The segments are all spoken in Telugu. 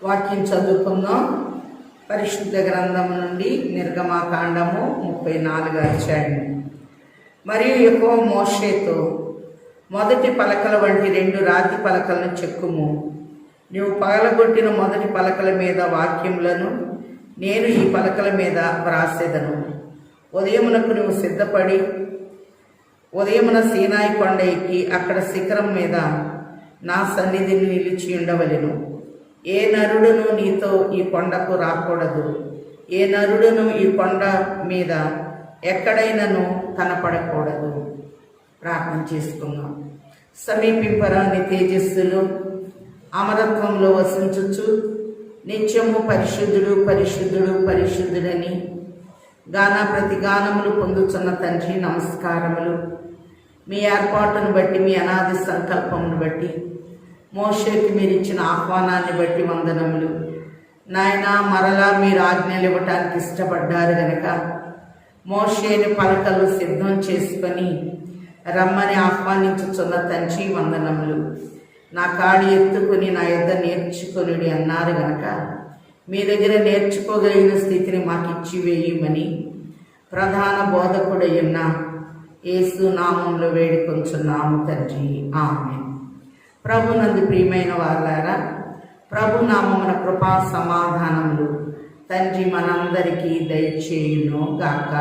వాక్యం చదువుకుందాం. పరిశుద్ధ గ్రంథం నుండి నిర్గమాకాండము 34వ అధ్యాయం. మరియు యెహోవా మోషేతో, మొదటి పలకల వంటి 2 రాతి పలకలను చెక్కుము. నీవు పగలగొట్టిన మొదటి పలకల మీద వాక్యములను నేను ఈ పలకల మీద వ్రాసేదను. ఉదయమునకు నువ్వు సిద్ధపడి ఉదయమున సీనాయి కొండ ఎక్కి అక్కడ శిఖరం మీద నా సన్నిధిని నిలిచి ఉండవలెను. ఏ నరుడును నీతో ఈ కొండకు రాకూడదు. ఏ నరుడును ఈ కొండ మీద ఎక్కడైనాను కనపడకూడదు. ప్రార్థన చేసుకుందాం. సమీపింపరాని తేజస్సులు అమరత్వంలో వసించుచు నిత్యము పరిశుద్ధుడు పరిశుద్ధుడు పరిశుద్ధుడని ప్రతిగానములు పొందుతున్న తండ్రి, నమస్కారములు. మీ ఏర్పాటును బట్టి, మీ అనాది సంకల్పమును బట్టి, మోషేకి మీరు ఇచ్చిన ఆహ్వానాన్ని బట్టి వందనములు. నాయన, మరలా మీరు ఆజ్ఞలు ఇవ్వటానికి ఇష్టపడ్డారు గనక మోషేని పలకలు సిద్ధం చేసుకొని రమ్మని ఆహ్వానించుచున్న తండ్రి, వందనములు. నా కాడి ఎత్తుకుని నా యొద్ద నేర్చుకొనుడి అన్నారు గనక మీ దగ్గర నేర్చుకోగలిగిన స్థితిని మాకు ఇచ్చి వేయమని ప్రధాన బోధకుడయ్యున్న యేసు నామంలో వేడుకొంచున్నాము తండ్రి, ఆమేన్. ప్రభునందు ప్రియమైన వారులారా, ప్రభు నామమున కృపా సమాధానములు తండ్రి మనందరికీ దయచేయును గాక,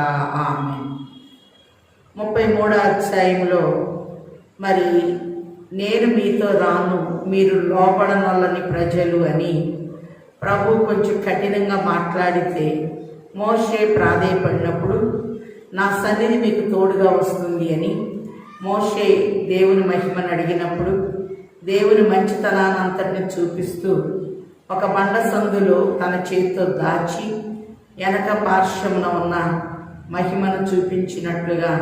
ఆమేన్. 33వ అధ్యాయంలో మరి నేను మీతో రాను, మీరు లోపడనొల్లని ప్రజలు అని ప్రభు కొంచెం కఠినంగా మాట్లాడితే మోషే ప్రాధేయపడినప్పుడు నా సన్నిధి మీకు తోడుగా వస్తుంది అని మోషే దేవుని మహిమను అడిగినప్పుడు దేవుని మంచితనాన్నంతటిని చూపిస్తూ ఒక బండ సందులో తన చేతితో దాచి వెనక పార్శ్వమున ఉన్న మహిమను చూపించినట్లుగా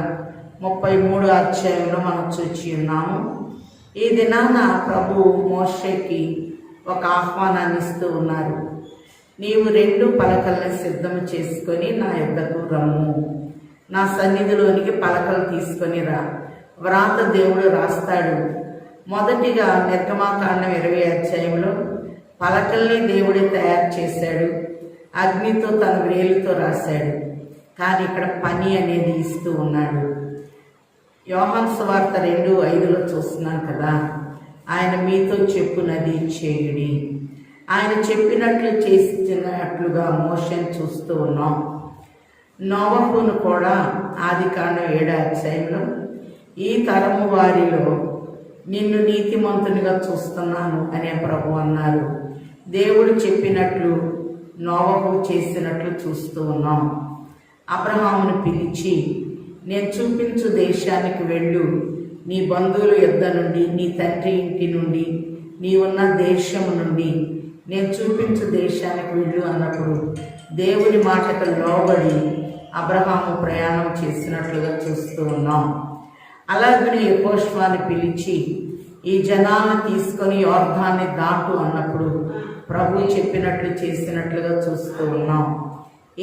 33వ అధ్యాయంలో మనం చూచి ఉన్నాము. ఈ దినాన ప్రభు మోషేకి ఒక ఆహ్వానాన్ని ఇస్తూ ఉన్నారు. నీవు 2 పలకల్ని సిద్ధం చేసుకొని నా యొద్దకు రమ్ము. నా సన్నిధిలోనికి పలకలు తీసుకొని రా. వ్రాత దేవుడు రాస్తాడు. మొదటిగా నిర్గమాకాండం 20వ అధ్యాయంలో పలకల్ని దేవుడే తయారు చేశాడు. అగ్నితో తన వేలుతో రాశాడు. కానీ ఇక్కడ పని అనేది ఇస్తూ ఉన్నాడు. యోహాను సువార్త 2:5లో చూస్తున్నాం కదా, ఆయన మీతో చెప్పునది చేయుడి. ఆయన చెప్పినట్లు చేసినట్లుగా మోషేని చూస్తూ ఉన్నాం. నోవహును కూడా ఆదికాండం 7వ అధ్యాయంలో ఈ తరము వారిలో నిన్ను నీతిమంతునిగా చూస్తున్నాను అనే ప్రభు అన్నారు. దేవుడు చెప్పినట్లు నోవహు చేసినట్లు చూస్తూ ఉన్నాం. అబ్రహామును పిలిచి, నేను చూపించు దేశానికి వెళ్ళు, నీ బంధువుల యొద్ద నుండి, నీ తండ్రి ఇంటి నుండి, నీ ఉన్న దేశము నుండి నేను చూపించు దేశానికి వెళ్ళు అన్నప్పుడు దేవుని మాటకు లోబడి అబ్రహాము ప్రయాణం చేసినట్లుగా చూస్తూ ఉన్నాం. అలాగనే యెహోషువని పిలిచి ఈ జనాలను తీసుకొని యోర్దాన్ని దాటు అన్నప్పుడు ప్రభు చెప్పినట్లు చేసినట్లుగా చూస్తూ ఉన్నాం.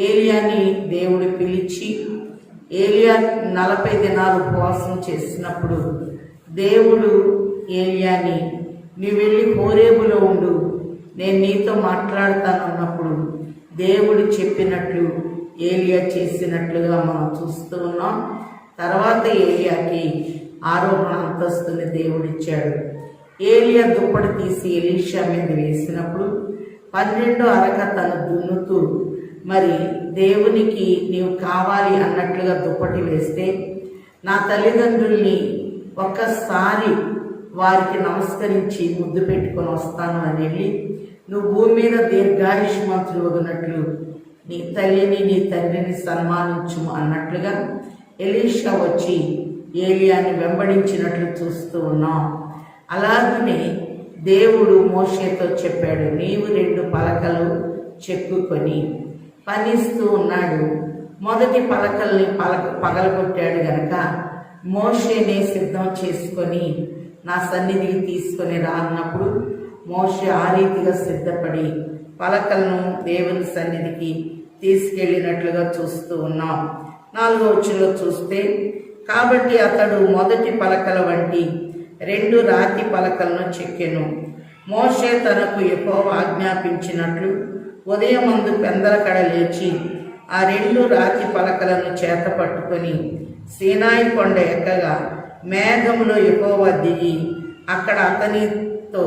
ఏలియాని దేవుడు పిలిచి ఏలియా 40 దినాలు ఉపవాసం చేసినప్పుడు దేవుడు ఏలియాని, నీవు వెళ్ళి హోరేబులో ఉండు, నేను నీతో మాట్లాడతాను అన్నప్పుడు దేవుడు చెప్పినట్లు ఏలియా చేసినట్లుగా మనం చూస్తూ ఉన్నాం. తర్వాత ఏలియాకి ఆరోహణ అంతస్తుని దేవుడిచ్చాడు. ఏలియా దుప్పటి తీసి ఎలీషా మీద వేసినప్పుడు 12వ అరక తను దున్నుతూ మరి దేవునికి నీవు కావాలి అన్నట్లుగా దుప్పటి వేస్తే, నా తల్లిదండ్రుల్ని ఒక్కసారి వారికి నమస్కరించి ముద్దు పెట్టుకొని వస్తాను అని వెళ్ళి, నువ్వు భూమి మీద దీర్ఘాయుష్మంతులు వదినట్లు నీ తల్లిని నీ తండ్రిని సన్మానించు అన్నట్లుగా ఎలీషా వచ్చి ఏలియాని వెంబడించినట్లు చూస్తూ ఉన్నాం. అలాగనే దేవుడు మోషేతో చెప్పాడు, నీవు 2 పలకలు చెక్కుకొని పనిస్తూ ఉన్నాడు. మొదటి పలకల్ని పగలగొట్టాడు గనక మోషేనే సిద్ధం చేసుకొని నా సన్నిధికి తీసుకొని రా అన్నప్పుడు మోషే ఆ రీతిగా సిద్ధపడి పలకలను దేవుని సన్నిధికి తీసుకెళ్ళినట్లుగా చూస్తూ ఉన్నాం. 4వ వచనంలో చూస్తే, కాబట్టి అతడు మొదటి పలకల వంటి 2 రాతి పలకలను చెక్కెను. మోషే తనకు యెహోవా ఆజ్ఞాపించినట్లు ఉదయమందు పెందలకడ లేచి ఆ 2 రాతి పలకలను చేత పట్టుకొని సీనాయి కొండ ఎక్కగా మేఘములో యెహోవా దిగి అక్కడ అతనితో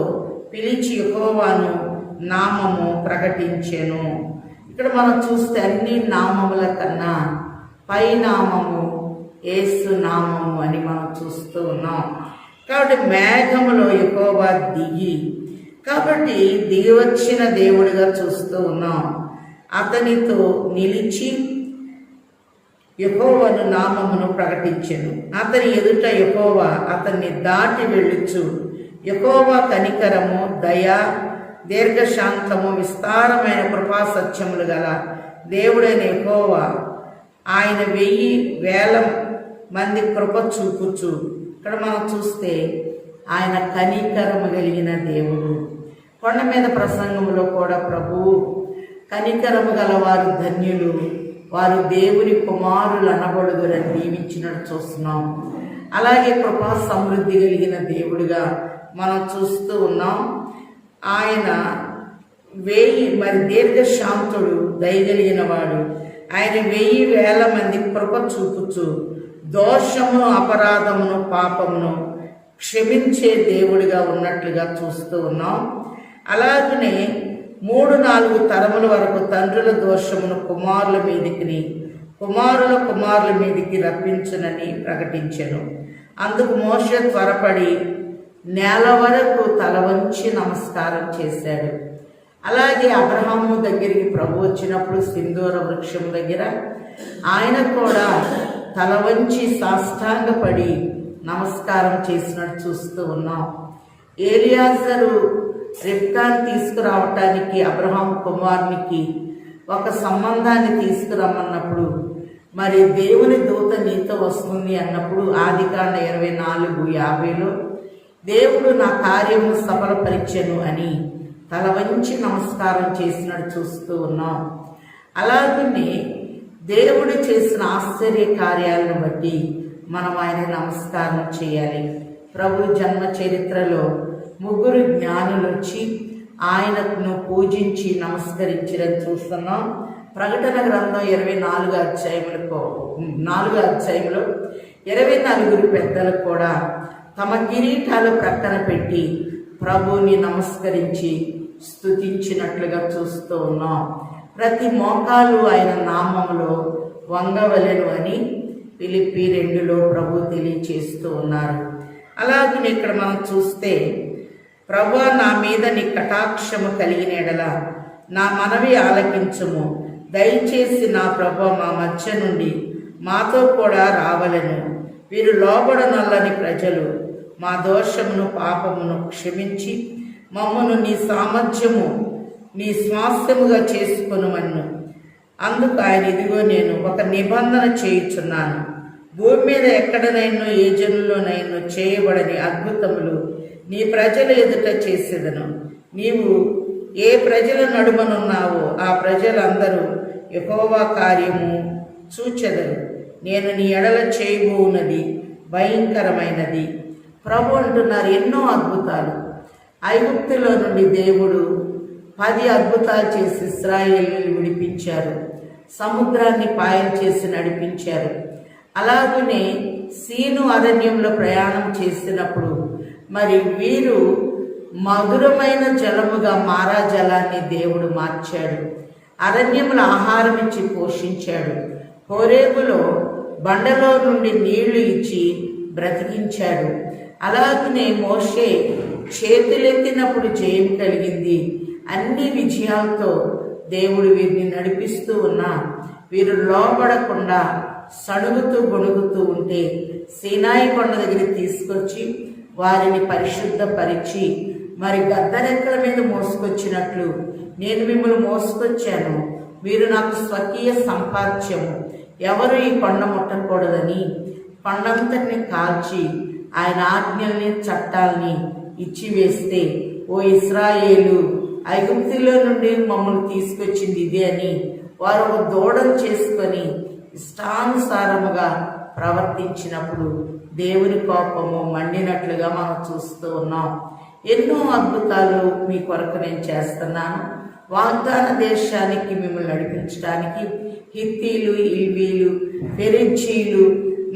పిలిచి యెహోవాను నామము ప్రకటించెను. ఇక్కడ మనం చూస్తే అన్ని నామముల కన్నా పై నామము యేసు నామము అని మనం చూస్తూ ఉన్నాం. కాబట్టి మేఘములో యెహోవా దిగి, కాబట్టి దిగి వచ్చిన దేవుడిగా చూస్తూ ఉన్నాం. అతనితో నిలిచి యెహోవాను నామమును ప్రకటించెను. అతని ఎదుట యెహోవా అతన్ని దాటి వెళ్ళుచు యెహోవా కనికరము, దయ, దీర్ఘశాంతము, విస్తారమైన కృపా సత్యములు గల దేవుడైన యెహోవా ఆయన 1000 మంది కృప చూపుచు. ఇక్కడ మనం చూస్తే ఆయన కనికరము కలిగిన దేవుడు. కొండ మీద ప్రసంగంలో కూడా ప్రభువు కనికరము గల వారు ధన్యులు, వారు దేవుని కుమారులు అనబడుదురని దీవించినట్టు చూస్తున్నాం. అలాగే కృపా సమృద్ధి కలిగిన దేవుడిగా మనం చూస్తూ ఉన్నాం. ఆయన 1000 దీర్ఘశాంతుడు, దయగలిగిన వాడు. ఆయన 1000 మంది కృప చూపుచు దోషమును, అపరాధమును, పాపమును క్షమించే దేవుడిగా ఉన్నట్లుగా చూస్తూ ఉన్నాం. అలాగనే 3-4 తరముల వరకు తండ్రుల దోషమును కుమారుల మీదికి, కుమారుల కుమారుల మీదికి రప్పించునని ప్రకటించెను. అందుకు మోషే త్వరపడి నేల వరకు తల వంచి నమస్కారం చేశాడు. అలాగే అబ్రహాము దగ్గరికి ప్రభు వచ్చినప్పుడు సింధూర వృక్షం దగ్గర ఆయన కూడా తల వంచి సాష్టాంగపడి నమస్కారం చేసినట్టు చూస్తూ ఉన్నాం. ఏలియాజరు రిబ్కాను తీసుకురావటానికి అబ్రహాం కుమారునికి ఒక సంబంధాన్ని తీసుకురమ్మన్నప్పుడు, మరి దేవుని దూత నీతో వస్తుంది అన్నప్పుడు ఆదికాండ 24:50లో దేవుడు నా కార్యము సఫలపరిచెను అని తల వంచి నమస్కారం చేసినట్టు చూస్తూ ఉన్నాం. అలాగనే దేవుడు చేసిన ఆశ్చర్య కార్యాలను బట్టి మనం ఆయన నమస్కారం చేయాలి. ప్రభు జన్మ చరిత్రలో 3 జ్ఞానులు వచ్చి ఆయనను పూజించి నమస్కరించడం చూస్తున్నాం. ప్రకటన గ్రంథం 24 అధ్యాయంలో 24 పెద్దలు కూడా తమ కిరీటాలు ప్రక్కన పెట్టి ప్రభువుని నమస్కరించి స్తుతించినట్లుగా చూస్తూ ఉన్నాం. ప్రతి మోకాలు ఆయన నామములో వంగవలెను అని ఫిలిప్పీ 2లో ప్రభు తెలియచేస్తూ ఉన్నారు. అలాగే ఇక్కడ మనం చూస్తే, ప్రభువా నా మీద నీ కటాక్షము కలిగిన ఎడల నా మనవి ఆలకించుము, దయచేసి నా ప్రభువా మా మధ్య నుండి మాతో కూడా రావలెను. వీరు లోబడనొల్లని ప్రజలు, మా దోషమును పాపమును క్షమించి మమ్మను నీ సామర్థ్యము నీ స్వాస్థ్యముగా చేసుకొనుమన్ను. అందుకు ఆయన, ఇదిగో నేను ఒక నిబంధన చేయుచున్నాను, భూమి మీద ఎక్కడనైనా ఏ జనుల్లోనైనా చేయబడని అద్భుతములు నీ ప్రజల ఎదుట చేసేదను. నీవు ఏ ప్రజల నడుమనున్నావో ఆ ప్రజలందరూ యెహోవా కార్యము చూచెదరు. నేను నీ ఎడల చేయబోవున్నది భయంకరమైనది. ప్రభు అంటున్నారు, ఎన్నో అద్భుతాలు. ఐగుప్తులో నుండి దేవుడు 10 అద్భుతాలు చేసి ఇశ్రాయేలును విడిపించారు. సముద్రాన్ని పాయలు చేసి నడిపించారు. అలాగనే సీను అరణ్యంలో ప్రయాణం చేసినప్పుడు మరి వీరు మధురమైన జలముగా మారా జలాన్ని దేవుడు మార్చాడు. అరణ్యముల ఆహారం ఇచ్చి పోషించాడు. హోరేబులో బండలో నుండి నీళ్లు ఇచ్చి బ్రతికించాడు. అలాగనే మోషే చేతులెత్తినప్పుడు జయం కలిగింది. అన్ని విజయాలతో దేవుడు వీరిని నడిపిస్తూ ఉన్నా వీరు లోపడకుండా సణుగుతూ గొణుగుతూ ఉంటే సీనాయి కొండ దగ్గరికి తీసుకొచ్చి వారిని పరిశుద్ధపరిచి మరి గద్దరెక్కల మీద మోసుకొచ్చినట్లు నేను మిమ్మల్ని మోసుకొచ్చాను, మీరు నాకు స్వకీయ సంపాద్యము, ఎవరు ఈ కొండ ముట్టకూడదని కొండంతటిని కాల్చి ఆయన ఆజ్ఞల్ని చట్టాలని ఇచ్చివేస్తే, ఓ ఇశ్రాయేలు, ఐగుప్తులో నుండి మమ్మల్ని తీసుకొచ్చింది ఇదే అని వారు ఒక దూడను చేసుకొని ఇష్టానుసారముగా ప్రవర్తించినప్పుడు దేవుని కోపము మండినట్లుగా మనం చూస్తూ ఉన్నాం. ఎన్నో అద్భుతాలు మీ కొరకు నేను చేస్తున్నాను. వాగ్దాన దేశానికి మిమ్మల్ని నడిపించడానికి హిత్తీలు, ఇల్వీలు, పెరిజీలు,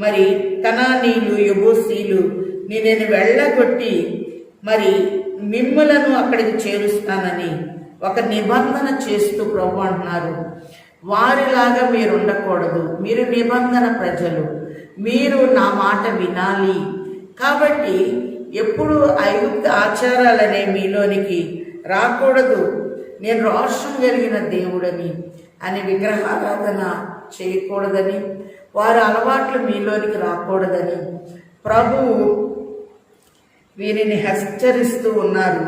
మరి కనానీలు, యెబూసీలు నేను వెళ్ళగొట్టి మరి మిమ్మలను అక్కడికి చేరుస్తానని ఒక నిబంధన చేస్తూ ప్రభు అంటున్నారు. వారిలాగా మీరు ఉండకూడదు, మీరు నిబంధన ప్రజలు, మీరు నా మాట వినాలి. కాబట్టి ఎప్పుడు ఐగుప్తు ఆచారాలనే మీలోనికి రాకూడదు. నేను రోషం కలిగిన దేవుడని అని విగ్రహారాధన చేయకూడదని, వారి అలవాట్లు మీలోనికి రాకూడదని ప్రభువు వీరిని హెచ్చరిస్తూ ఉన్నారు.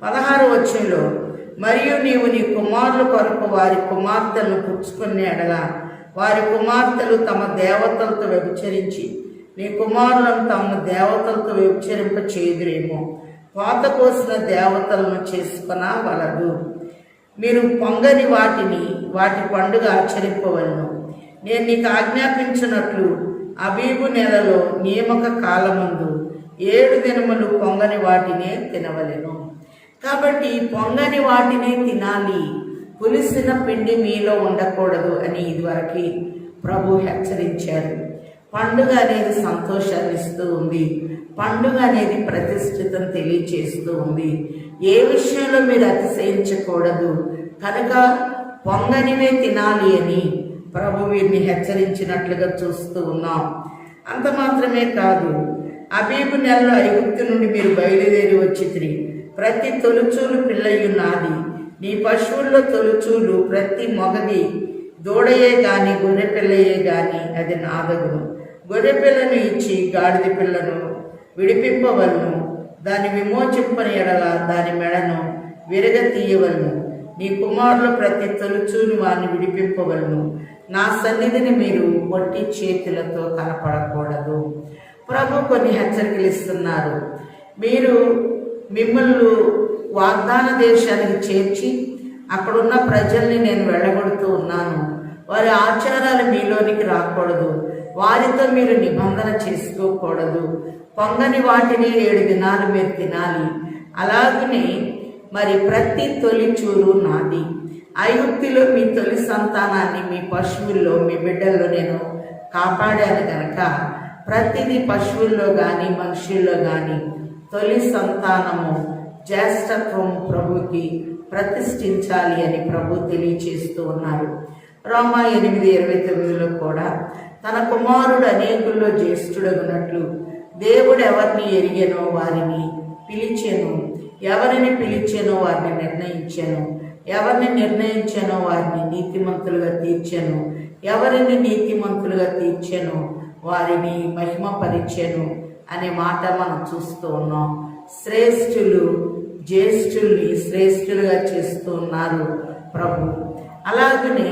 16వ వచనంలో, మరియు నీవు నీ కుమారుల కొరకు వారి కుమార్తెలను పుచ్చుకునే ఎడల వారి కుమార్తెలు తమ దేవతలతో వ్యభిచరించి నీ కుమారులను తమ దేవతలతో వ్యభిచరింప చేయుదురేమో. కోత కోసిన దేవతలను చేసుకొనవలదు. మీరు పొంగని వాటి పండుగ ఆచరింపవలను. నేను నీకు ఆజ్ఞాపించినట్లు అబీబు నెలలో నియమక కాలమందు 7 దినములు పొంగని వాటినే తినవలెను. కాబట్టి పొంగని వాటినే తినాలి, పులిసిన పిండి మీలో ఉండకూడదు అని ఇదివరకు ప్రభు హెచ్చరించారు. పండుగ అనేది సంతోషాన్ని ఇస్తూ ఉంది. పండుగ అనేది ప్రతిష్ఠితం తెలియచేస్తూ ఉంది. ఏ విషయంలో మీరు అతిశయించకూడదు కనుక పొంగనివే తినాలి అని ప్రభు వీరిని హెచ్చరించినట్లుగా చూస్తూ ఉన్నాం. అంత మాత్రమే కాదు, అబీబు నెలలో ఐగుప్తు నుండి మీరు బయలుదేరి వచ్చితిరి. ప్రతి తొలుచూలు పిల్లయు నాది. నీ పశువుల్లో తొలుచూలు ప్రతి మొగది దూడయే గాని గొర్రె పిల్లయే గాని అది నాదగును. గొర్రె పిల్లను ఇచ్చి గాడిద పిల్లను విడిపింపవలను. దాన్ని విమోచింపని ఎడల దాని మెడను విరగ తీయవలను. నీ కుమారులు ప్రతి తొలుచూని వారిని విడిపింపవలను. నా సన్నిధిని మీరు ఒట్టి చేతులతో కనపడకూడదు. ప్రభు కొన్ని హెచ్చరికలు ఇస్తున్నారు. మీరు మిమ్మల్ని వాగ్దాన దేశానికి చేర్చి అక్కడున్న ప్రజల్ని నేను వెళ్ళగొడుతూ ఉన్నాను. వారి ఆచారాలు మీలోనికి రాకూడదు. వారితో మీరు నిబంధన చేసుకోకూడదు. పొంగని వాటిని 7 దినాలు మీరు తినాలి. అలాగనే మరి ప్రతి తొలి చూరు నాది. ఐగుప్తులో మీ తొలి సంతానాన్ని మీ పశువుల్లో మీ బిడ్డల్లో నేను కాపాడాను కనుక ప్రతిదీ పశువుల్లో కానీ మనుషుల్లో కానీ తొలి సంతానము జ్యేష్ఠత్వం ప్రభుకి ప్రతిష్ఠించాలి అని ప్రభు తెలియచేస్తూ ఉన్నారు. రోమా 8:29లో కూడా తన కుమారుడు అనేకుల్లో జ్యేష్ఠుడగునట్లు దేవుడు ఎవరిని ఎరిగెనో వారిని పిలిచెను, ఎవరిని పిలిచెనో వారిని నిర్ణయించెను, ఎవరిని నిర్ణయించెనో వారిని నీతిమంతులుగా తీర్చెను, ఎవరిని నీతిమంతులుగా తీర్చెను వారిని మహిమపరిచెను అనే మాట మనం చూస్తూ ఉన్నాం. శ్రేష్ఠులు జ్యేష్ఠుల్ని శ్రేష్ఠులుగా చేస్తూ ఉన్నారు ప్రభు. అలాగనే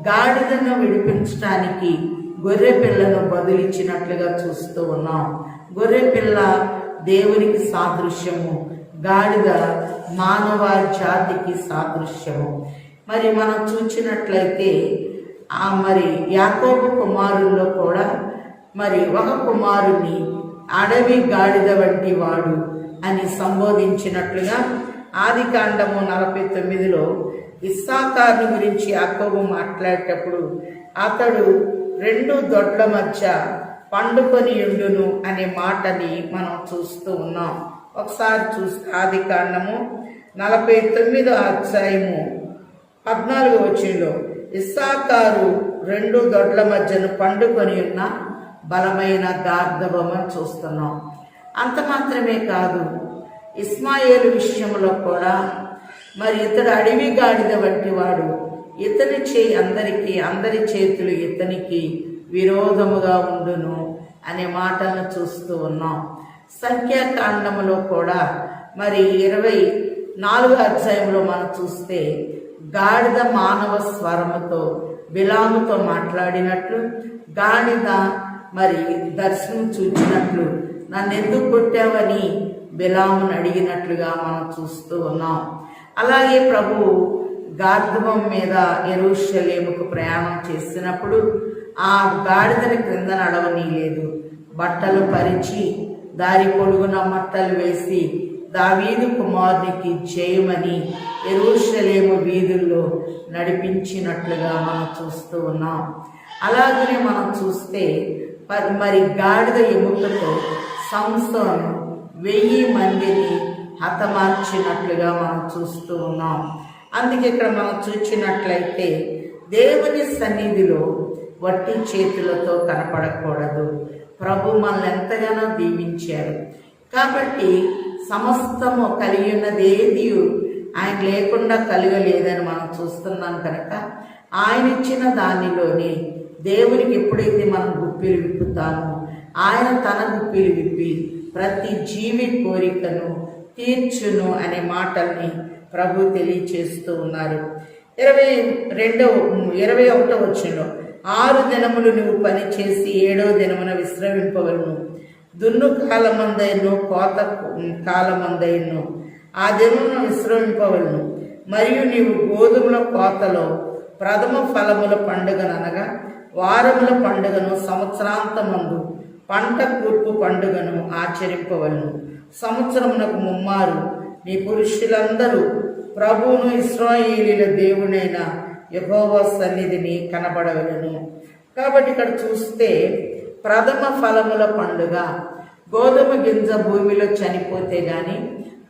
గాడిదను విడిపించడానికి గొర్రె పిల్లను బదులిచ్చినట్లుగా చూస్తూ ఉన్నాం. గొర్రె పిల్ల దేవునికి సాదృశ్యము, గాడిద మానవ జాతికి సాదృశ్యము. మరి మనం చూసినట్లయితే మరి యాకోబు కుమారుల్లో కూడా మరి ఒక కుమారుని అడవి గాడిద వంటి వాడు అని సంబోధించినట్లుగా ఆదికాండము 49లో ఇస్సాకారుని గురించి యాకోబు మాట్లాడేటప్పుడు అతడు 2 దొడ్ల మధ్య పండుకొని ఉండును అనే మాటని మనం చూస్తూ ఉన్నాం. ఒకసారి చూస్తే ఆదికాండము 49వ అధ్యాయము 14వ వచనంలో ఇస్సాకారు 2 దొడ్ల మధ్యను పండుకొని ఉన్న బలమైన గార్ధబొమ్మను చూస్తున్నాం. అంత మాత్రమే కాదు, ఇస్మాయేలు విషయంలో కూడా మరి ఇతడు అడవి గాడిద వంటి వాడు, ఇతని చేయి అందరి చేతులు ఇతనికి విరోధముగా ఉండును అనే మాటలను చూస్తూ ఉన్నాం. సంఖ్యాకాండములో కూడా మరి 24వ అధ్యాయంలో మనం చూస్తే గాడిద మానవ స్వరముతో బిలాముతో మాట్లాడినట్లు, గాడిద మరి దర్శనం చూచినట్లు నన్ను ఎందుకు కొట్టావని బిలామును అడిగినట్లుగా మనం చూస్తూ ఉన్నాం. అలాగే ప్రభు గార్ధబం మీద యెరూషలేముకు ప్రయాణం చేసినప్పుడు ఆ గాడిదని క్రింద నడవనీయలేదు. బట్టలు పరిచి దారి పొడుగున మట్టలు వేసి దావీదు కుమారునికి జయమని యెరూషలేము వీధుల్లో నడిపించినట్లుగా మనం చూస్తూ ఉన్నాం. అలాగనే మనం చూస్తే మరి గాడిద ఎముకతో సంసోను 1000 మందిని హతమార్చినట్లుగా మనం చూస్తూ ఉన్నాం. అందుకే ఇక్కడ మనం చూసినట్లయితే దేవుని సన్నిధిలో వట్టి చేతులతో కనపడకూడదు. ప్రభు మనల్ని ఎంతగానో దీవించారు కాబట్టి సమస్తము కలిగి ఉన్నదేది ఆయన లేకుండా కలగలేదని మనం చూస్తున్నాం కనుక ఆయన ఇచ్చిన దానిలోనే దేవునికి ఎప్పుడైతే మనం గుప్పిలు విప్పుతామో ఆయన తన గుప్పిలు విప్పి ప్రతి జీవి కోరికను తీర్చును అనే మాటల్ని ప్రభు తెలియచేస్తూ ఉన్నారు. 21వ వచనంలో 6 దినములు నువ్వు పని చేసి 7వ దినమున విశ్రమింపవలను. దున్ను కాలమందైను కోత కాలమందైను ఆ దినమున విశ్రమింపవలను. మరియు నీవు గోధుమల కోతలో ప్రథమ ఫలముల పండుగననగా వారముల పండుగను సంవత్సరాంతమందు పంట కూర్పు పండుగను ఆచరింపవలను. సంవత్సరమునకు ముమ్మారు నీ పురుషులందరూ ప్రభువును ఇశ్రాయేలీయుల దేవుడైన యెహోవా సన్నిధిని కనబడవలను. కాబట్టి ఇక్కడ చూస్తే ప్రథమ ఫలముల పండుగ, గోధుమ గింజ భూమిలో చనిపోతే గాని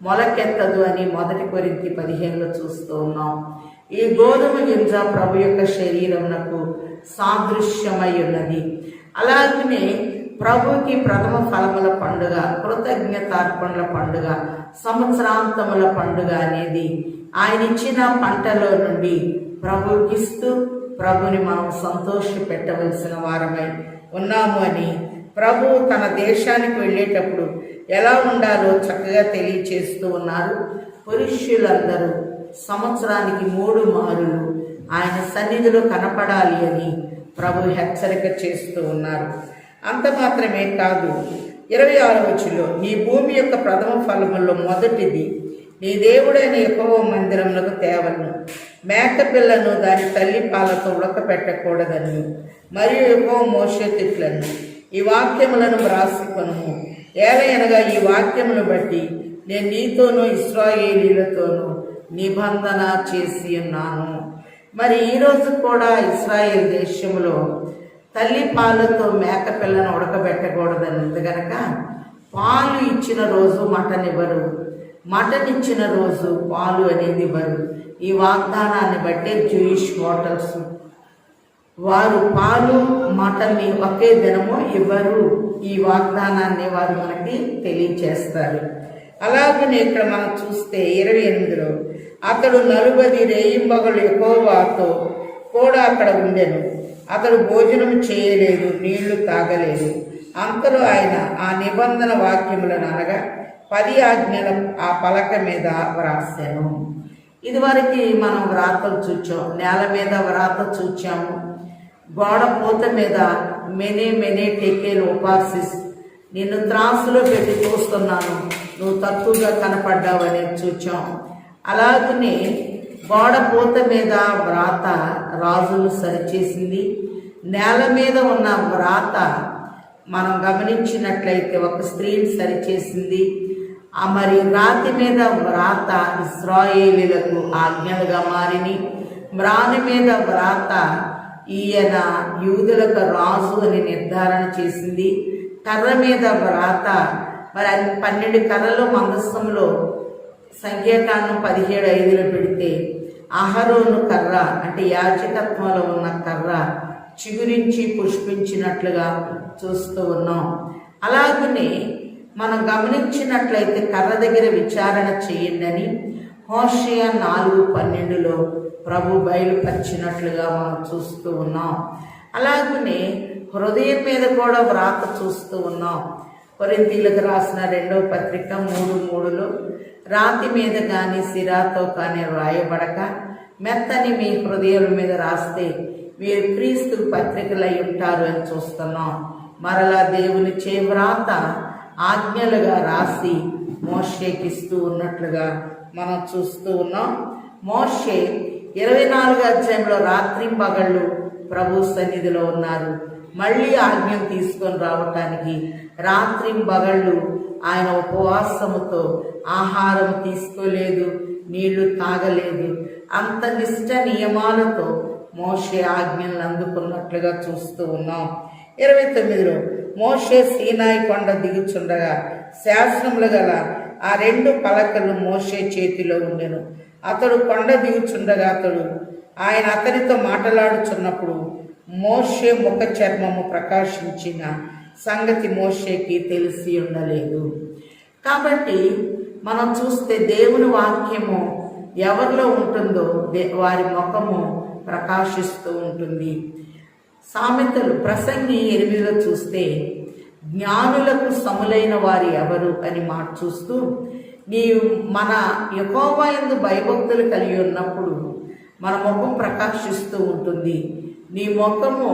మొలకెత్తదు అని 1 కొరింథీ 15లో చూస్తూ ఉన్నాం. ఈ గోధుమ గింజ ప్రభు యొక్క శరీరమునకు సాదృశ్యమై ఉన్నది. అలాగనే ప్రభుకి ప్రథమ ఫలముల పండుగ, కృతజ్ఞతార్పణల పండుగ, సంవత్సరాంతముల పండుగ అనేది ఆయన ఇచ్చిన పంటలో నుండి ప్రభుకిస్తూ ప్రభుని మనం సంతోష పెట్టవలసిన వారమై ఉన్నాము అని ప్రభు తన దేశానికి వెళ్ళేటప్పుడు ఎలా ఉండాలో చక్కగా తెలియచేస్తూ ఉన్నారు. పురుషులందరూ సంవత్సరానికి 3 మారులు ఆయన సన్నిధిలో కనపడాలి అని ప్రభు హెచ్చరిక చేస్తూ ఉన్నారు. అంత మాత్రమే కాదు, 26వ వచనంలో నీ భూమి యొక్క ప్రథమ ఫలముల్లో మొదటిది నీ దేవుడైన యెహోవా మందిరమునకు తేవలను. మేకపిల్లను దాని తల్లి పాలతో ఉడకపెట్టకూడదని మరియు యెహోవా మోషేతో ఇట్లను ఈ వాక్యములను వ్రాసికొనుము. ఏలయనగా ఈ వాక్యమును బట్టి నేను నీతోనూ ఇశ్రాయేలీయులతోనూ నిబంధన చేసి ఉన్నాను. మరి ఈరోజు కూడా ఇశ్రాయేల్ దేశంలో తల్లి పాలతో మేకపిల్లను ఉడకబెట్టకూడదని ఉంది కనుక పాలు ఇచ్చిన రోజు మటన్ ఇవ్వరు, మటన్ ఇచ్చిన రోజు పాలు అనేది ఇవ్వరు. ఈ వాగ్దానాన్ని బట్టే జూయిష్ హోటల్స్ వారు పాలు మటన్ని ఒకే దినము ఇవ్వరు. ఈ వాగ్దానాన్ని వారు మనకి తెలియచేస్తారు. అలాగనే ఇక్కడ మనం చూస్తే 28లో అతడు 40 రేయింబగలు యెహోవాతో కూడా అక్కడ ఉండెను. అతడు భోజనం చేయలేదు, నీళ్లు తాగలేదు. అంతలో ఆయన ఆ నిబంధన వాక్యములను అనగా 10 ఆజ్ఞల ఆ పలక మీద వ్రాసాను. ఇదివరకు మనం వ్రాతలు చూచాం, నేల మీద వ్రాత చూచాము. గోడ పూత మీద మెనే టెకేల్ ఉపాసిస్, నిన్ను త్రాసులో పెట్టి చూస్తున్నాను, నువ్వు తక్కువగా కనపడ్డావు అనేది చూచాం. అలాగనే గోడ పూత మీద వ్రాత రాజులు సరిచేసింది. నేల మీద ఉన్న వ్రాత మనం గమనించినట్లయితే ఒక స్త్రీని సరిచేసింది. మరి రాతి మీద వ్రాత ఇశ్రాయేలీయులకు ఆజ్ఞలుగా మారిని. మ్రాని మీద వ్రాత ఈయన యూదులకు రాజు అని నిర్ధారణ చేసింది. కర్ర మీద వ్రాత మరి 12 కర్రలు మందస్సంలో సంఖ్యాకాండం 17:5లో పెడితే అహరోను కర్ర అంటే యాజకత్వంలో ఉన్న కర్ర చిగురించి పుష్పించినట్లుగా చూస్తూ ఉన్నాం. అలాగనే మనం గమనించినట్లయితే కర్ర దగ్గర విచారణ చేయండి హోషేయ 4:12లో ప్రభు బయలుపరిచినట్లుగా మనం చూస్తూ ఉన్నాం. అలాగనే హృదయం మీద కూడా వ్రాత చూస్తూ ఉన్నాం. కొరింథీయులకు రాసిన 2వ పత్రిక 3:3లో రాతి మీద కానీ సిరాతో కానీ రాయబడక మెత్తని మీ హృదయాల మీద రాస్తే మీరు క్రీస్తు పత్రికలై ఉంటారు అని చూస్తున్నాం. మరలా దేవుని చే వ్రాత ఆజ్ఞలుగా రాసి మోషేకిస్తూ ఉన్నట్లుగా మనం చూస్తూ ఉన్నాం. మోషే 24వ అధ్యాయంలో రాత్రింపగళ్ళు ప్రభు సన్నిధిలో ఉన్నారు. మళ్ళీ ఆజ్ఞను తీసుకొని రావటానికి రాత్రింపగళ్ళు ఆయన ఉపవాసముతో ఆహారం తీసుకోలేదు, నీళ్లు తాగలేదు. అంత నిష్ట నియమాలతో మోషే ఆజ్ఞలను అందుకున్నట్లుగా చూస్తూ ఉన్నాం. 29లో మోషే సీనాయి కొండ దిగుచుండగా శాసనములు గల ఆ 2 పలకలు మోషే చేతిలో ఉండెను. అతడు కొండ దిగుచుండగా ఆయన అతనితో మాట్లాడుచున్నప్పుడు మోషే ముఖ చర్మము ప్రకాశించిన సంగతి మోషేకి తెలిసి ఉండలేదు. కాబట్టి మనం చూస్తే దేవుని వాక్యము ఎవరిలో ఉంటుందో వారి ముఖము ప్రకాశిస్తూ ఉంటుంది. సామెతలు ప్రసంగి 8లో చూస్తే జ్ఞానులకు సములైన వారు ఎవరు అని మాట చూస్తూ, మన యెహోవా యందు భయభక్తులు కలిగి ఉన్నప్పుడు మన ముఖం ప్రకాశిస్తూ ఉంటుంది. నీ ముఖము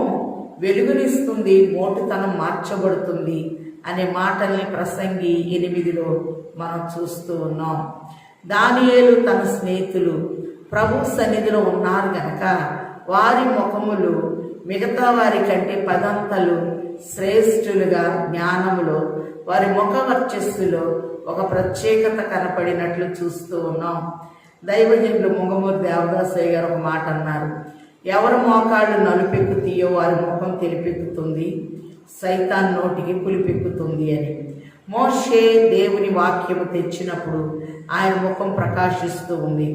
వెలుగునిస్తుంది, మోటుతనం మార్చబడుతుంది అనే మాటల్ని ప్రసంగి 8లో మనం చూస్తూ ఉన్నాం. దానియేలు తన స్నేహితులు ప్రభు సన్నిధిలో ఉన్నారు గనక వారి ముఖములు మిగతా వారి కంటే 10 అంతలు శ్రేష్ఠులుగా జ్ఞానములో వారి ముఖ వర్చస్సులో ఒక ప్రత్యేకత కనపడినట్లు చూస్తూ ఉన్నాం. దైవజనులు ముంగమూరి దేవదాసయ్య గారు ఒక మాట అన్నారు, ఎవరి మోకాళ్ళు నలుపెక్కుతాయో వారి ముఖం తెలిపెక్కుతుంది, సైతాన్ నోటికి పులిపెక్కుతుంది అని. మోషే దేవుని వాక్యము తెచ్చినప్పుడు ఆయన ముఖం ప్రకాశిస్తూ ఉంది.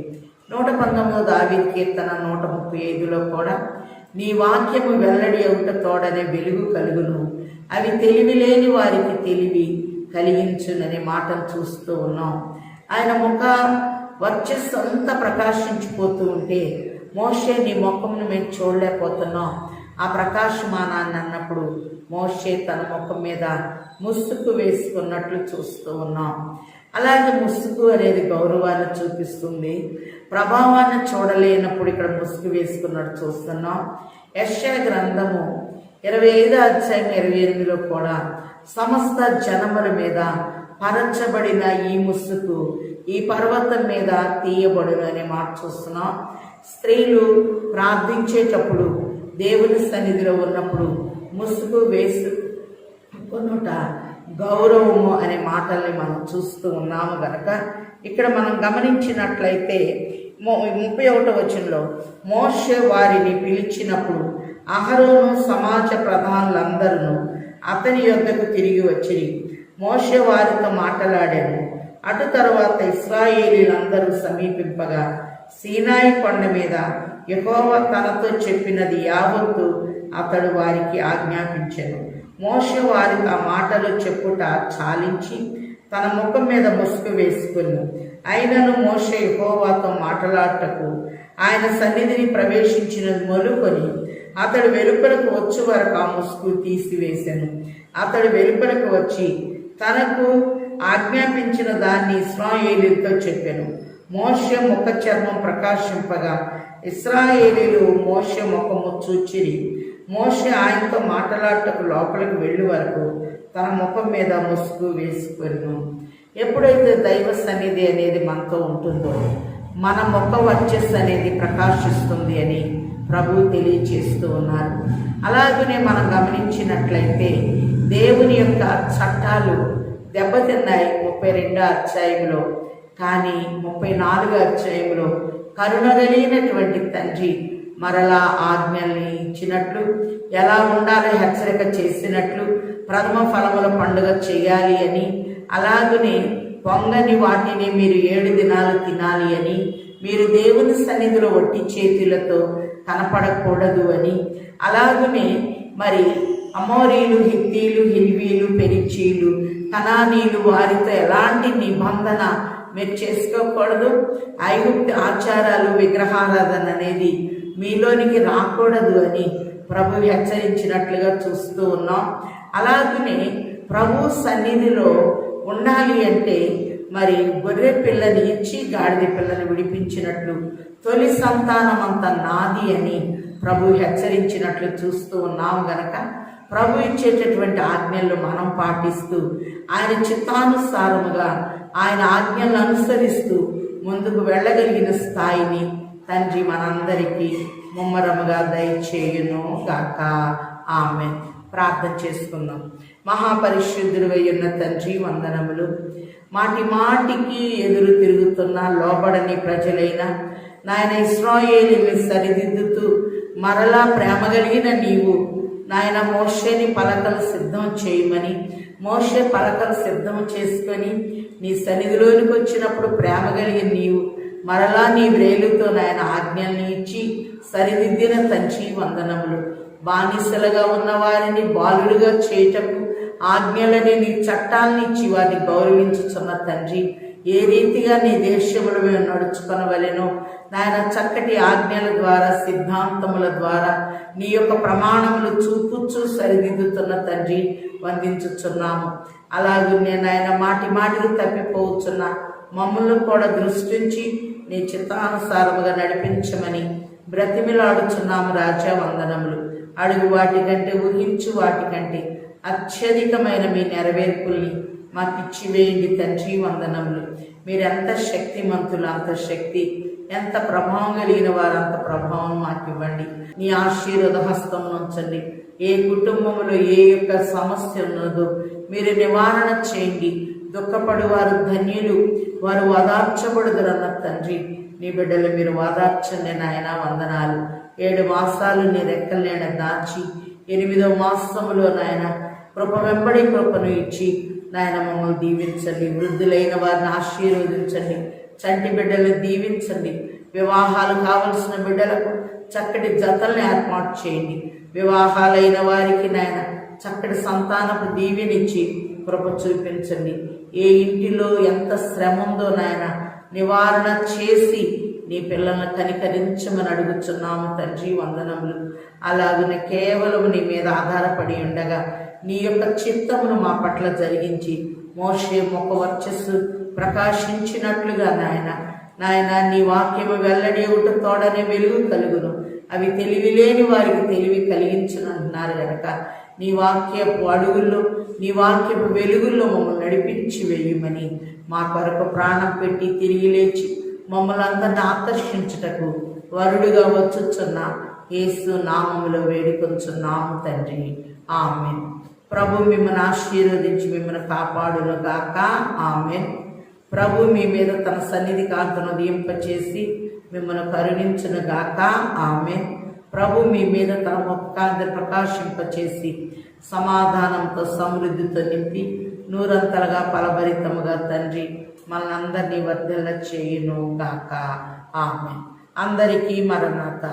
119 దావీదు కీర్తన 135లో కూడా నీ వాక్యము వెల్లడి అవుట తోడనే వెలుగు కలుగును, అవి తెలివి లేని వారికి తెలివి కలిగించుననే మాటను చూస్తూ ఉన్నాం. ఆయన ముఖ వర్చస్సు అంతా ప్రకాశించిపోతూ ఉంటే మోషే నీ ముఖంను మేము చూడలేకపోతున్నాం ఆ ప్రకాశమానాన్ని అన్నప్పుడు మోషే తన ముఖం మీద ముసుగు వేసుకున్నట్లు చూస్తూ ఉన్నాం. అలాగే ముసుగు అనేది గౌరవాన్ని చూపిస్తుంది, ప్రభావాన్ని చూడలేనప్పుడు ఇక్కడ ముసుగు వేసుకున్నట్టు చూస్తున్నాం. యెషయా గ్రంథము 25 అధ్యాయం 28లో కూడా సమస్త జనముల మీద పరచబడిన ఈ ముసుగు ఈ పర్వతం మీద తీయబడును అనే మాట చూస్తున్నాం. స్త్రీలు ప్రార్థించేటప్పుడు దేవుని సన్నిధిలో ఉన్నప్పుడు ముసుగు వేసుకొనుట గౌరవము అనే మాటల్ని మనం చూస్తూ ఉన్నాము గనక ఇక్కడ మనం గమనించినట్లయితే 31వ వచనంలో మోషే వారిని పిలిచినప్పుడు అహరోను సమాజ ప్రధానులందరూ అతని యొద్దకు తిరిగి వచ్చిరి. మోషే వారితో మాట్లాడాను. అటు తర్వాత ఇశ్రాయేలీలందరూ సమీపింపగా సీనాయి కొండ మీద యెహోవా తనతో చెప్పినది యావత్తు అతడు వారికి ఆజ్ఞాపించెను. మోషే వారికి ఆ మాటలు చెప్పుట చాలించి తన ముఖం మీద ముసుగు వేసుకుని, అయినను మోషే యెహోవాతో మాట్లాడటకు ఆయన సన్నిధిని ప్రవేశించినది మొదలుకొని అతడు వెలుపలకు వచ్చే వరకు ఆ ముసుగు తీసివేశాను. అతడు వెలుపలకు వచ్చి తనకు ఆజ్ఞాపించిన దాన్ని ఇశ్రాయేలీలతో చెప్పాను. మోషే ముఖ చర్మం ప్రకాశింపగా ఇశ్రాయేలీలు మోషే ముఖము చూచిరి. మోషే ఆయనతో మాట్లాడటకు లోపలికి వెళ్ళి వరకు తన ముఖం మీద ముసుగు వేసుకొను. ఎప్పుడైతే దైవ సన్నిధి అనేది మనతో ఉంటుందో మన ముఖ వర్చస్సు అనేది ప్రకాశిస్తుంది అని ప్రభువు తెలియచేస్తూ ఉన్నారు. అలాగనే మనం గమనించినట్లయితే దేవుని యొక్క చట్టాలు దెబ్బతిన్నాయి 32వ అధ్యాయంలో. కానీ 34వ అధ్యాయంలో కరుణగలిగినటువంటి తండ్రి మరలా ఆజ్ఞల్ని ఇచ్చినట్లు, ఎలా ఉండాలో హెచ్చరిక చేసినట్లు, ప్రథమ ఫలముల పండుగ చేయాలి అని, అలాగనే పొంగని వాటిని మీరు 7 దినాలు తినాలి అని, మీరు దేవుని సన్నిధిలో ఒట్టి చేతులతో కనపడకూడదు అని, అలాగనే మరి అమోరీలు, హిత్తీలు, హిల్వీలు, పెరిచీలు, కనానీలు వారితో ఎలాంటి నిబంధన మీరు చేసుకోకూడదు. ఐగుప్తు ఆచారాలు, విగ్రహారాధన అనేది మీలోనికి రాకూడదు అని ప్రభు హెచ్చరించినట్లుగా చూస్తూ ఉన్నాం. అలాగనే ప్రభు సన్నిధిలో ఉండాలి అంటే మరి గొర్రె పిల్లని ఇచ్చి గాడిద పిల్లని విడిపించినట్లు తొలి సంతానం అంత నాది అని ప్రభు హెచ్చరించినట్లు చూస్తూ ఉన్నాము గనక ప్రభు ఇచ్చేటటువంటి ఆజ్ఞలను మనం పాటిస్తూ ఆయన చిత్తానుసారముగా ఆయన ఆజ్ఞలను అనుసరిస్తూ ముందుకు వెళ్ళగలిగిన స్థాయిని తండ్రి మనందరికీ ముమ్మరముగా దయచేయును గాక. ఆమేన్. ప్రార్థన చేసుకుందాం. మహాపరిశుద్ధుడై ఉన్న తండ్రి, వందనములు. మాటి మాటికి ఎదురు తిరుగుతున్న లోబడని ప్రజలైన నాయన ఇశ్రాయేలుని సరిదిద్దుతూ మరలా ప్రేమ కలిగిన నీవు నాయన మోషేని పలకలు సిద్ధం చేయమని, మోషే పలకలు సిద్ధం చేసుకొని నీ సన్నిధిలోనికి వచ్చినప్పుడు ప్రేమ కలిగిన నీవు మరలా నీ వ్రేలుతో నాయన ఆజ్ఞల్ని ఇచ్చి సరిదిద్దిన తండ్రి, వందనములు. బానిసలుగా ఉన్న వారిని బాలులుగా చేయటకు ఆజ్ఞలని, నీ చట్టాలని ఇచ్చి వారిని గౌరవించుచున్న తండ్రి, ఏ రీతిగా నీ దేశంలో మేము నడుచుకొనవలెనో నాయన చక్కటి ఆజ్ఞల ద్వారా, సిద్ధాంతముల ద్వారా నీ యొక్క ప్రమాణములు చూపుచ్చు సరిదిద్దుతున్న తండ్రి, వందించుచున్నాము. అలాగే నాయన మాటి మాటికి తప్పిపోవచ్చున్న మమ్మల్ని కూడా దృష్టించి నీ చిత్తానుసారముగా నడిపించమని బ్రతిమిలాడుచున్నాము రాజా, వందనములు. అడుగు వాటికంటే, ఊహించు వాటికంటే అత్యధికమైన మీ నెరవేర్పుల్ని మాకు ఇచ్చివేయండి తండ్రి, వందనములు. మీరెంత శక్తిమంతులు, అంత శక్తి, ఎంత ప్రభావం కలిగిన వారు అంత ప్రభావం మాకు ఇవ్వండి. నీ ఆశీర్వాద హస్తం ఉంచండి. ఏ కుటుంబంలో ఏ యొక్క సమస్య ఉన్నదో మీరు నివారణ చేయండి. దుఃఖపడు వారు ధన్యులు, వారు ఓదార్చబడుదురన్న తండ్రి, నీ బిడ్డలు మీరు ఓదార్చండి నాయన, వందనాలు. 7 మాసాలు నీ రెక్కల నీడ దాచి 8వ మాసములో నాయన కృప వెంబడి కృపను ఇచ్చి నాయన మమ్మల్ని దీవించండి. వృద్ధులైన వారిని ఆశీర్వదించండి. చంటి బిడ్డలను దీవించండి. వివాహాలు కావలసిన బిడ్డలకు చక్కటి జతల్ని ఏర్పాటు చేయండి. వివాహాలైన వారికి నాయన చక్కటి సంతానపు దీవెనిచ్చి కృప చూపించండి. ఏ ఇంటిలో ఎంత శ్రమ ఉందో నాయన నివారణ చేసి నీ పిల్లలను కనికరించమని అడుగుచున్నాము తండ్రి, వందనములు. అలాగనే కేవలం నీ మీద ఆధారపడి ఉండగా నీ యొక్క చిత్తమును మా పట్ల జరిగించి మోషే ముఖ వర్చస్సు ప్రకాశించినట్లుగా నాయన నీ వాక్యము వెల్లడి ఒకటి తోడనే వెలుగు కలుగును, అవి తెలివి లేని వారికి తెలివి కలిగించునంటున్నారు గనక నీ వాక్యపు అడుగుల్లో, నీ వాక్యపు వెలుగుల్లో మమ్మల్ని నడిపించి వేయమని, మా కొరకు ప్రాణం పెట్టి తిరిగి లేచి మమ్మల్ని అందరిని ఆకర్షించుటకు వరుడుగా వచ్చుచున్న యేసు నామములో వేడుకొంచున్నాము తండ్రి, ఆమెన్. ప్రభు మిమ్మల్ని ఆశీర్వదించి మిమ్మల్ని కాపాడును గాక, ఆమెన్. ప్రభు మీ మీద తన సన్నిధి కాంతను ఉదయింపచేసి మిమ్మల్ని కరుణించును గాక, ఆమెన్. ప్రభు మీ మీద తన ముఖకాంతి ప్రకాశింపచేసి సమాధానంతో సమృద్ధితో నింపి నూరంతలుగా ఫలభరితముగా తండ్రి మనందరినీ వర్ధిల్ల చేయును గాక, ఆమెన్. అందరికీ మరణాత.